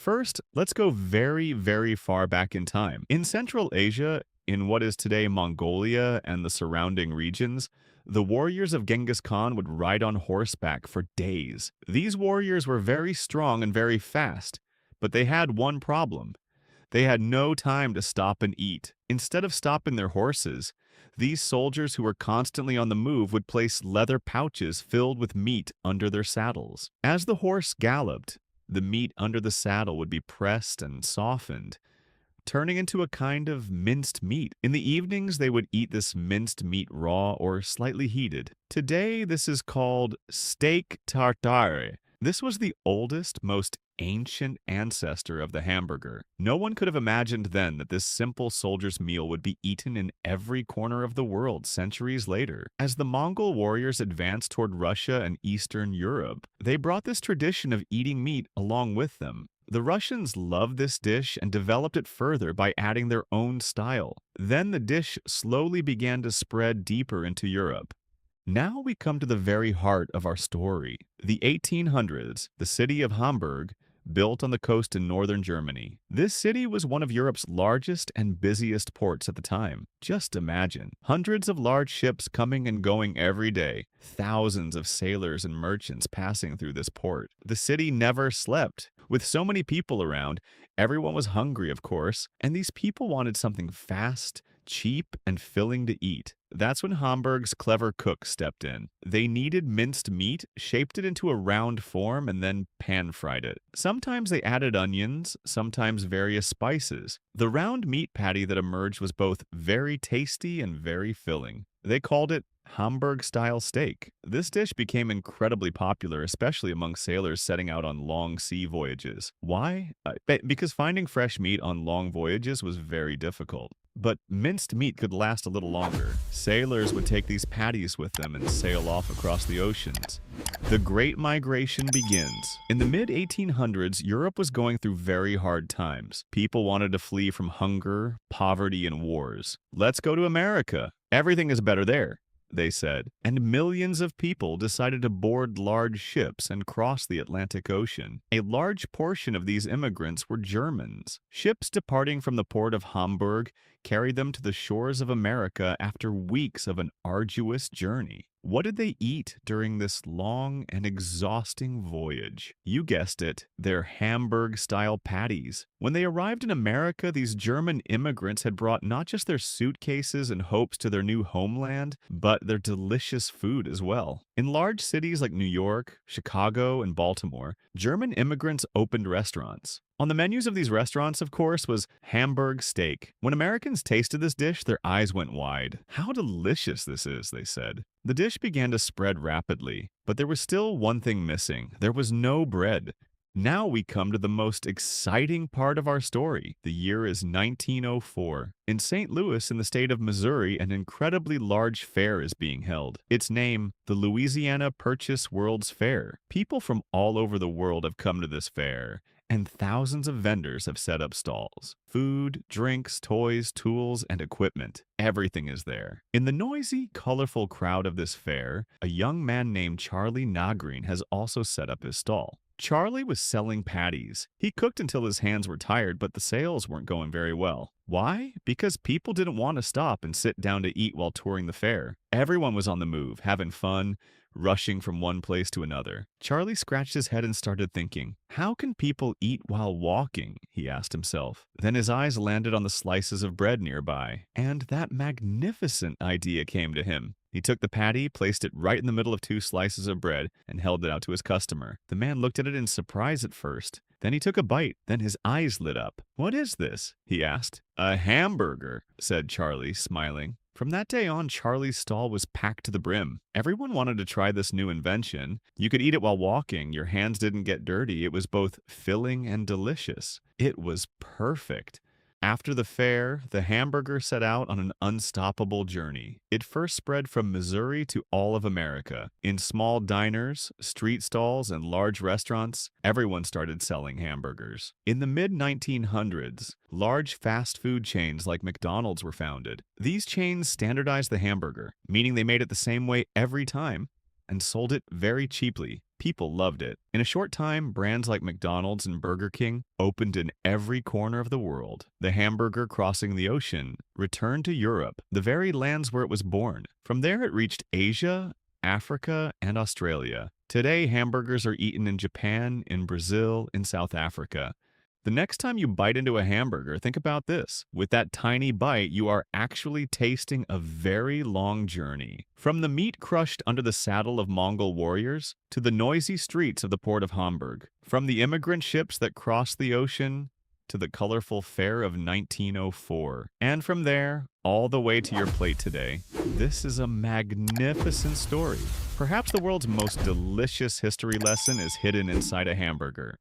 First, let's go very, very far back in time. In Central Asia, in what is today Mongolia and the surrounding regions, the warriors of Genghis Khan would ride on horseback for days. These warriors were very strong and very fast, but they had one problem. They had no time to stop and eat. Instead of stopping their horses, these soldiers who were constantly on the move would place leather pouches filled with meat under their saddles. As the horse galloped, the meat under the saddle would be pressed and softened, turning into a kind of minced meat. In the evenings, they would eat this minced meat raw or slightly heated. Today, this is called steak tartare. This was the oldest, most ancient ancestor of the hamburger. No one could have imagined then that this simple soldier's meal would be eaten in every corner of the world centuries later. As the Mongol warriors advanced toward Russia and Eastern Europe, they brought this tradition of eating meat along with them. The Russians loved this dish and developed it further by adding their own style. Then the dish slowly began to spread deeper into Europe. Now we come to the very heart of our story. The 1800s, the city of Hamburg, built on the coast in northern Germany. This city was one of Europe's largest and busiest ports at the time. Just imagine, hundreds of large ships coming and going every day, thousands of sailors and merchants passing through this port. The city never slept. With so many people around, everyone was hungry, of course, and these people wanted something fast, cheap, and filling to eat. That's when Hamburg's clever cook stepped in. They needed minced meat, shaped it into a round form, and then pan-fried it. Sometimes they added onions, sometimes various spices. The round meat patty that emerged was both very tasty and very filling. They called it Hamburg-style steak. This dish became incredibly popular, especially among sailors setting out on long sea voyages. Why? Because finding fresh meat on long voyages was very difficult. But minced meat could last a little longer. Sailors would take these patties with them and sail off across the oceans. The Great Migration begins. In the mid-1800s, Europe was going through very hard times. People wanted to flee from hunger, poverty, and wars. Let's go to America. Everything is better there, they said, and millions of people decided to board large ships and cross the Atlantic Ocean. A large portion of these immigrants were Germans. Ships departing from the port of Hamburg carried them to the shores of America after weeks of an arduous journey. What did they eat during this long and exhausting voyage? You guessed it, their Hamburg-style patties. When they arrived in America, these German immigrants had brought not just their suitcases and hopes to their new homeland, but their delicious food as well. In large cities like New York, Chicago, and Baltimore, German immigrants opened restaurants. On the menus of these restaurants, of course, was Hamburg steak. When Americans tasted this dish, their eyes went wide. "How delicious this is," they said. The dish began to spread rapidly, but there was still one thing missing. There was no bread. Now we come to the most exciting part of our story. The year is 1904. In St. Louis, in the state of Missouri, an incredibly large fair is being held. Its name, the Louisiana Purchase World's Fair. People from all over the world have come to this fair, and thousands of vendors have set up stalls. Food, drinks, toys, tools, and equipment. Everything is there. In the noisy, colorful crowd of this fair, a young man named Charlie Nagrin has also set up his stall. Charlie was selling patties. He cooked until his hands were tired, but the sales weren't going very well. Why? Because people didn't want to stop and sit down to eat while touring the fair. Everyone was on the move, having fun, rushing from one place to another. Charlie scratched his head and started thinking, "How can people eat while walking?" he asked himself. Then his eyes landed on the slices of bread nearby, and that magnificent idea came to him. He took the patty, placed it right in the middle of two slices of bread, and held it out to his customer. The man looked at it in surprise at first. Then he took a bite. Then his eyes lit up. "What is this?" he asked. "A hamburger," said Charlie, smiling. From that day on, Charlie's stall was packed to the brim. Everyone wanted to try this new invention. You could eat it while walking. Your hands didn't get dirty. It was both filling and delicious. It was perfect. After the fair, the hamburger set out on an unstoppable journey. It first spread from Missouri to all of America. In small diners, street stalls, and large restaurants, everyone started selling hamburgers. In the mid-1900s, large fast food chains like McDonald's were founded. These chains standardized the hamburger, meaning they made it the same way every time. and sold it very cheaply. People loved it. In a short time, brands like McDonald's and Burger King opened in every corner of the world. The hamburger crossing the ocean returned to Europe, the very lands where it was born. From there, it reached Asia, Africa, and Australia. Today, hamburgers are eaten in Japan, in Brazil, in South Africa. The next time you bite into a hamburger, think about this. With that tiny bite, you are actually tasting a very long journey. From the meat crushed under the saddle of Mongol warriors to the noisy streets of the port of Hamburg. From the immigrant ships that crossed the ocean to the colorful fair of 1904. And from there, all the way to your plate today. This is a magnificent story. Perhaps the world's most delicious history lesson is hidden inside a hamburger.